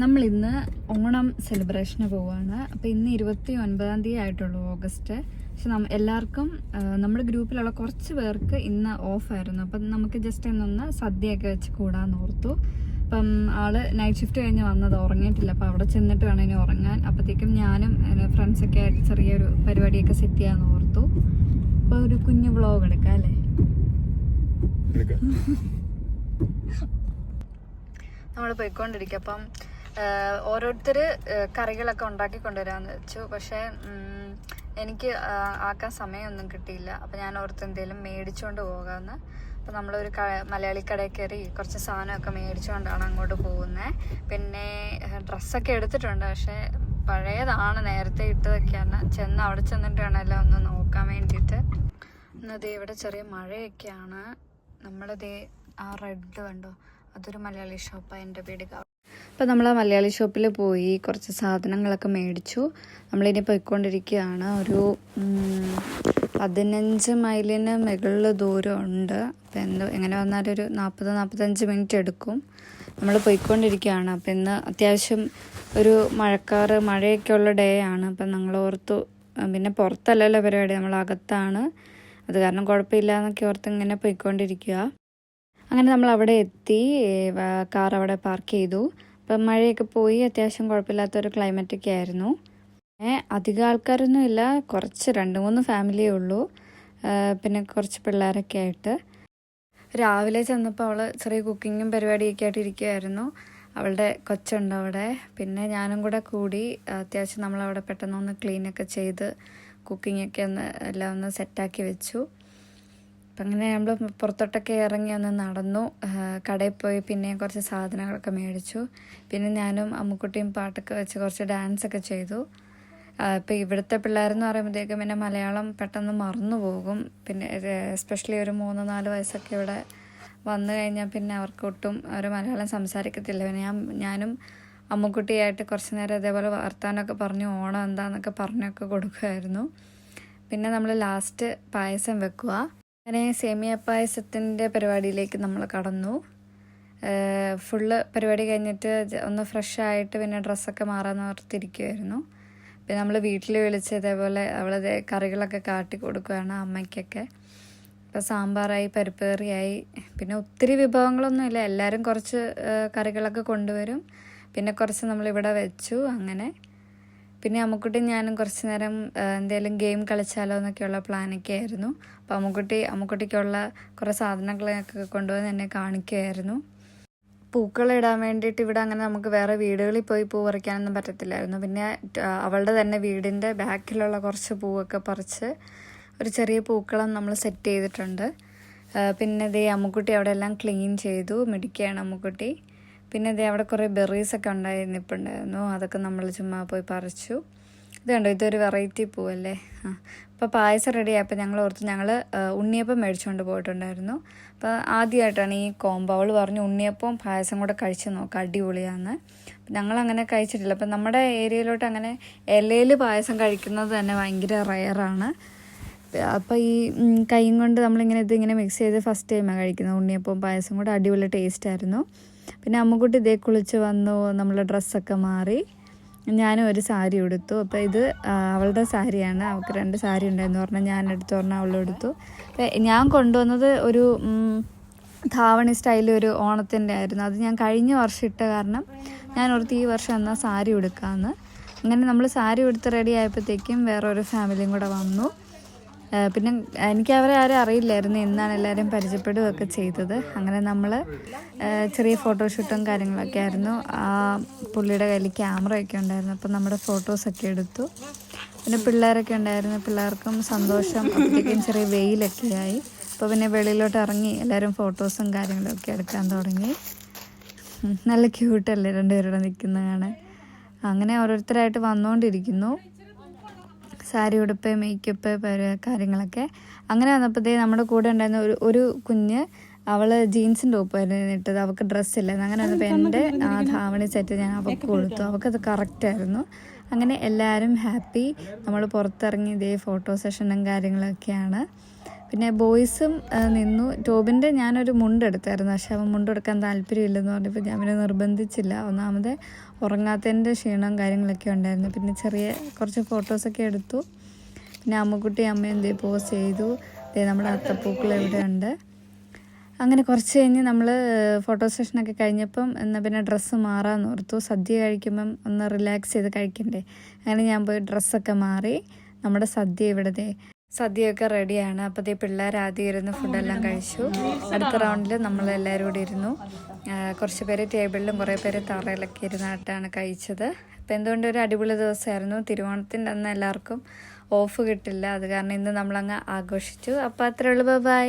നമ്മളിന്ന് ഓണം സെലിബ്രേഷന് പോവുകയാണ്. അപ്പോൾ ഇന്ന് 29-ാം തീയതി ആയിട്ടുള്ളൂ ഓഗസ്റ്റ്. പക്ഷെ എല്ലാവർക്കും നമ്മുടെ ഗ്രൂപ്പിലുള്ള കുറച്ച് പേർക്ക് ഇന്ന് ഓഫായിരുന്നു. അപ്പം നമുക്ക് ജസ്റ്റ് ഇന്നൊന്ന് സദ്യയൊക്കെ വെച്ച് കൂടാന്ന് ഓർത്തു. അപ്പം ആള് നൈറ്റ് ഷിഫ്റ്റ് കഴിഞ്ഞ് വന്നത്, ഉറങ്ങിയിട്ടില്ല. അപ്പോൾ അവിടെ ചെന്നിട്ട് വേണം ഇനി ഉറങ്ങാൻ. അപ്പോഴത്തേക്കും ഞാനും ഫ്രണ്ട്സൊക്കെ ആയിട്ട് ചെറിയൊരു പരിപാടിയൊക്കെ സെറ്റ് ചെയ്യാമെന്ന് ഓർത്തു. അപ്പോൾ ഒരു കുഞ്ഞു വ്ളോഗ് എടുക്കാം അല്ലേ? നമ്മൾ പോയിക്കൊണ്ടിരിക്കുക. അപ്പം ഓരോരുത്തർ കറികളൊക്കെ ഉണ്ടാക്കി കൊണ്ടുവരാമെന്ന് വെച്ചു. പക്ഷേ എനിക്ക് ആക്കാൻ സമയമൊന്നും കിട്ടിയില്ല. അപ്പം ഞാൻ ഓർത്ത് എന്തെങ്കിലും മേടിച്ചുകൊണ്ട് പോകാമെന്ന്. അപ്പം നമ്മളൊരു മലയാളി കടയിൽ കയറി കുറച്ച് സാധനമൊക്കെ മേടിച്ചുകൊണ്ടാണ് അങ്ങോട്ട് പോകുന്നത്. പിന്നെ ഡ്രസ്സൊക്കെ എടുത്തിട്ടുണ്ട്, പക്ഷേ പഴയതാണ്, നേരത്തെ ഇട്ടതൊക്കെയാണ്. അവിടെ ചെന്നിട്ട് വേണമല്ലോ ഒന്ന് നോക്കാൻ വേണ്ടിയിട്ട്. ഇന്നതേ ഇവിടെ ചെറിയ മഴയൊക്കെയാണ്. നമ്മളതേ ആ റെഡ് കണ്ടോ, അതൊരു മലയാളി ഷോപ്പാണ്, എൻ്റെ വീട്. അപ്പോൾ നമ്മൾ ആ മലയാളി ഷോപ്പിൽ പോയി കുറച്ച് സാധനങ്ങളൊക്കെ മേടിച്ചു. നമ്മളിനി പോയിക്കൊണ്ടിരിക്കുകയാണ്. ഒരു 15 മൈലിന് മുകളിൽ ദൂരമുണ്ട്. അപ്പോൾ എങ്ങനെ വന്നാലും ഒരു 40-45 മിനിറ്റ് എടുക്കും. നമ്മൾ പോയിക്കൊണ്ടിരിക്കുകയാണ്. അപ്പോൾ ഇന്ന് അത്യാവശ്യം ഒരു മഴയൊക്കെ ഉള്ള ഡേ ആണ്. അപ്പം ഞങ്ങൾ ഓർത്തു, പിന്നെ പുറത്തല്ലല്ലോ പരിപാടി, നമ്മളകത്താണ്, അത് കാരണം കുഴപ്പമില്ല എന്നൊക്കെ ഓർത്ത് ഇങ്ങനെ പോയിക്കൊണ്ടിരിക്കുക. അങ്ങനെ നമ്മൾ അവിടെ എത്തി, കാർ അവിടെ പാർക്ക് ചെയ്തു. അപ്പം മഴയൊക്കെ പോയി, അത്യാവശ്യം കുഴപ്പമില്ലാത്തൊരു ക്ലൈമറ്റൊക്കെ ആയിരുന്നു. അധികം ആൾക്കാരൊന്നും ഇല്ല, കുറച്ച് 2-3 ഫാമിലിയേ ഉള്ളൂ, പിന്നെ കുറച്ച് പിള്ളേരൊക്കെ ആയിട്ട്. രാവിലെ ചെന്നപ്പോൾ അവൾ ചെറിയ കുക്കിങ്ങും പരിപാടിയൊക്കെ ആയിട്ട് ഇരിക്കുമായിരുന്നു. അവളുടെ കൊച്ചുണ്ട് അവിടെ. പിന്നെ ഞാനും കൂടെ കൂടി അത്യാവശ്യം നമ്മളവിടെ പെട്ടെന്നൊന്ന് ക്ലീനൊക്കെ ചെയ്ത് കുക്കിങ്ങൊക്കെ എല്ലാം ഒന്ന് സെറ്റാക്കി വെച്ചു. അപ്പം അങ്ങനെ നമ്മൾ പുറത്തോട്ടൊക്കെ ഇറങ്ങി ഒന്ന് നടന്നു, കടയിൽ പോയി പിന്നെ കുറച്ച് സാധനങ്ങളൊക്കെ മേടിച്ചു. പിന്നെ ഞാനും അമ്മുക്കുട്ടിയും പാട്ടൊക്കെ വെച്ച് കുറച്ച് ഡാൻസൊക്കെ ചെയ്തു. ഇപ്പം ഇവിടുത്തെ പിള്ളേരെന്ന് പറയുമ്പോഴത്തേക്കും പിന്നെ മലയാളം പെട്ടെന്ന് മറന്നു പോകും. പിന്നെ എസ്പെഷ്യലി ഒരു 3-4 വയസ്സൊക്കെ ഇവിടെ വന്നു കഴിഞ്ഞാൽ പിന്നെ അവർക്കൊട്ടും ഒരു മലയാളം സംസാരിക്കത്തില്ല. പിന്നെ ഞാനും അമ്മുക്കുട്ടിയായിട്ട് കുറച്ച് നേരം ഇതേപോലെ വർത്താനമൊക്കെ പറഞ്ഞു ഓണം എന്താണെന്നൊക്കെ പറഞ്ഞൊക്കെ കൊടുക്കുമായിരുന്നു. പിന്നെ നമ്മൾ ലാസ്റ്റ് പായസം വെക്കുക. അങ്ങനെ സേമിയ പായസത്തിൻ്റെ പരിപാടിയിലേക്ക് നമ്മൾ കടന്നു. ഫുള്ള് പരിപാടി കഴിഞ്ഞിട്ട് ഒന്ന് ഫ്രഷായിട്ട് പിന്നെ ഡ്രസ്സൊക്കെ മാറാമെന്ന് ഓർത്തിരിക്കുമായിരുന്നു. പിന്നെ നമ്മൾ വീട്ടിൽ വിളിച്ച് ഇതേപോലെ അവളത് കറികളൊക്കെ കാട്ടി കൊടുക്കുകയാണ് അമ്മയ്ക്കൊക്കെ. ഇപ്പോൾ സാമ്പാറായി, പരിപ്പ് കറിയായി, പിന്നെ ഒത്തിരി വിഭവങ്ങളൊന്നുമില്ല, എല്ലാവരും കുറച്ച് കറികളൊക്കെ കൊണ്ടുവരും, പിന്നെ കുറച്ച് നമ്മളിവിടെ വെച്ചു. അങ്ങനെ പിന്നെ അമ്മുക്കുട്ടി ഞാനും കുറച്ച് നേരം എന്തെങ്കിലും ഗെയിം കളിച്ചാലോ എന്നൊക്കെയുള്ള പ്ലാനൊക്കെ ആയിരുന്നു. അപ്പോൾ അമ്മുക്കുട്ടിക്കുള്ള കുറേ സാധനങ്ങളൊക്കെ കൊണ്ടുവന്ന് എന്നെ കാണിക്കുമായിരുന്നു. പൂക്കളിടാൻ വേണ്ടിയിട്ട് ഇവിടെ അങ്ങനെ നമുക്ക് വേറെ വീടുകളിൽ പോയി പൂ പറിക്കാനൊന്നും പറ്റത്തില്ലായിരുന്നു. പിന്നെ അവളുടെ തന്നെ വീടിൻ്റെ ബാക്കിലുള്ള കുറച്ച് പൂവൊക്കെ പറിച്ച് ഒരു ചെറിയ പൂക്കളം നമ്മൾ സെറ്റ് ചെയ്തിട്ടുണ്ട്. പിന്നെ ദേ അമ്മുക്കുട്ടി അവിടെ എല്ലാം ക്ലീൻ ചെയ്തു, മിടിക്കുകയാണ് അമ്മുക്കുട്ടി. പിന്നെ ദേ അവിടെ കുറേ ബെറീസൊക്കെ നിൽപ്പുണ്ടായിരുന്നു, അതൊക്കെ നമ്മൾ ചുമ്മാ പോയി പറിച്ചു. ഇത് കണ്ടോ, ഇതൊരു വെറൈറ്റി പൂവല്ലേ. അപ്പോൾ പായസം റെഡിയായപ്പോൾ ഞങ്ങൾ ഓർത്ത്, ഞങ്ങൾ ഉണ്ണിയപ്പം മേടിച്ചുകൊണ്ട് പോയിട്ടുണ്ടായിരുന്നു. അപ്പോൾ ആദ്യമായിട്ടാണ് ഈ കോംബോ. അവൾ പറഞ്ഞു ഉണ്ണിയപ്പവും പായസം കൂടെ കഴിച്ച് നോക്കാം, അടിപൊളിയാന്ന്. ഞങ്ങളങ്ങനെ കഴിച്ചിട്ടില്ല. അപ്പം നമ്മുടെ ഏരിയയിലോട്ട് അങ്ങനെ ഇലയിൽ പായസം കഴിക്കുന്നത് തന്നെ ഭയങ്കര റയറാണ്. അപ്പോൾ ഈ കൈയും കൊണ്ട് നമ്മളിങ്ങനെ ഇതിങ്ങനെ മിക്സ് ചെയ്ത് ഫസ്റ്റ് ടൈമാണ് കഴിക്കുന്നത്. ഉണ്ണിയപ്പവും പായസം കൂടെ അടിപൊളി ടേസ്റ്റായിരുന്നു. പിന്നെ അമ്മുക്കുട്ടി ഇതേ കുളിച്ച് വന്നു, നമ്മളെ ഡ്രസ്സൊക്കെ മാറി. ഞാനും ഒരു സാരി എടുത്തു. അപ്പോൾ ഇത് അവളുടെ സാരിയാണ്, അവൾക്ക് 2 സാരി ഉണ്ടായിരുന്നു, പറഞ്ഞാൽ ഞാൻ എടുത്തു, പറഞ്ഞാൽ അവളെടുത്തു. ഞാൻ കൊണ്ടുവന്നത് ഒരു ധാവണി സ്റ്റൈൽ ഒരു ഓണത്തിൻ്റെ ആയിരുന്നു. അത് ഞാൻ കഴിഞ്ഞ വർഷം ഇട്ട കാരണം ഞാൻ ഓർത്ത് ഈ വർഷം എന്നാൽ സാരി എടുക്കാമെന്ന്. അങ്ങനെ നമ്മൾ സാരി എടുത്ത് റെഡി ആയപ്പോഴത്തേക്കും വേറൊരു ഫാമിലിയും കൂടെ വന്നു. പിന്നെ എനിക്ക് അവരെ ആരും അറിയില്ലായിരുന്നു, ഇന്നാണ് എല്ലാവരും പരിചയപ്പെടുകയൊക്കെ ചെയ്തത്. അങ്ങനെ നമ്മൾ ചെറിയ ഫോട്ടോഷൂട്ടും കാര്യങ്ങളൊക്കെ ആയിരുന്നു. ആ പുള്ളിയുടെ കയ്യിൽ ക്യാമറയൊക്കെ ഉണ്ടായിരുന്നു, അപ്പം നമ്മുടെ ഫോട്ടോസൊക്കെ എടുത്തു. പിന്നെ പിള്ളേരൊക്കെ ഉണ്ടായിരുന്നു, പിള്ളേർക്കും സന്തോഷം. അപ്പോഴത്തേക്കും ചെറിയ വെയിലൊക്കെ ആയി. അപ്പോൾ പിന്നെ വെളിയിലോട്ട് ഇറങ്ങി എല്ലാവരും ഫോട്ടോസും കാര്യങ്ങളൊക്കെ എടുക്കാൻ തുടങ്ങി. നല്ല ക്യൂട്ടല്ലേ 2 പേരുടെ നിൽക്കുന്നത് കാണാൻ. അങ്ങനെ ഓരോരുത്തരായിട്ട് വന്നുകൊണ്ടിരിക്കുന്നു, സാരി ഉടുപ്പ്, മേക്കപ്പ് കാര്യങ്ങളൊക്കെ. അങ്ങനെ വന്നപ്പോഴത്തേ നമ്മുടെ കൂടെ ഉണ്ടായിരുന്ന ഒരു കുഞ്ഞ്, അവൾ ജീൻസിൻ്റെ ടോപ്പായിരുന്നു ഇട്ടത്, അവൾക്ക് ഡ്രസ്സില്ലായിരുന്നു. അങ്ങനെ വന്നപ്പോൾ എൻ്റെ ആ ധാവണി സെറ്റ് ഞാൻ അവൾക്ക് കൊടുത്തു, അവൾക്കത് കറക്റ്റായിരുന്നു. അങ്ങനെ എല്ലാവരും ഹാപ്പി. നമ്മൾ പുറത്തിറങ്ങി ഇതേ ഫോട്ടോ സെഷനും കാര്യങ്ങളൊക്കെയാണ്. പിന്നെ ബോയ്സും നിന്നു. ടോബിൻ്റെ ഞാനൊരു മുണ്ടെടുത്തായിരുന്നു, പക്ഷെ അവൻ മുണ്ടെടുക്കാൻ താല്പര്യമില്ലെന്ന് പറഞ്ഞപ്പോൾ ഞാൻ പിന്നെ നിർബന്ധിച്ചില്ല. ഒന്നാമത് ഉറങ്ങാത്തതിൻ്റെ ക്ഷീണവും കാര്യങ്ങളൊക്കെ ഉണ്ടായിരുന്നു. പിന്നെ കുറച്ച് ഫോട്ടോസൊക്കെ എടുത്തു. പിന്നെ അമ്മുക്കുട്ടി അമ്മയും പോസ് ചെയ്തു. നമ്മുടെ അത്തപ്പൂക്കൾ ഇവിടെ ഉണ്ട്. അങ്ങനെ കുറച്ച് കഴിഞ്ഞ് നമ്മൾ ഫോട്ടോ സെഷനൊക്കെ കഴിഞ്ഞപ്പം എന്നാൽ പിന്നെ ഡ്രസ്സ് മാറാമെന്ന് ഓർത്തു. സദ്യ കഴിക്കുമ്പം ഒന്ന് റിലാക്സ് ചെയ്ത് കഴിക്കണ്ടേ. അങ്ങനെ ഞാൻ പോയി ഡ്രസ്സൊക്കെ മാറി. നമ്മുടെ സദ്യയൊക്കെ റെഡിയാണ്. അപ്പോൾ പിള്ളേർ ആദ്യം ഇരുന്ന് ഫുഡെല്ലാം കഴിച്ചു. അടുത്ത റൗണ്ടിൽ നമ്മളെല്ലാവരും കൂടി ഇരുന്നു. കുറച്ച് പേര് ടേബിളിലും കുറേ പേര് തറയിലൊക്കെ ഇരുന്നായിട്ടാണ് കഴിച്ചത്. അപ്പോൾ എന്തുകൊണ്ട് ഒരു അടിപൊളി ദിവസമായിരുന്നു. തിരുവോണത്തിൻ്റെ അന്ന് എല്ലാവർക്കും ഓഫ് കിട്ടില്ല, അത് കാരണം ഇന്ന് നമ്മളങ്ങ് ആഘോഷിച്ചു. അപ്പോൾ അത്രേ ഉള്ളൂ. ബൈ.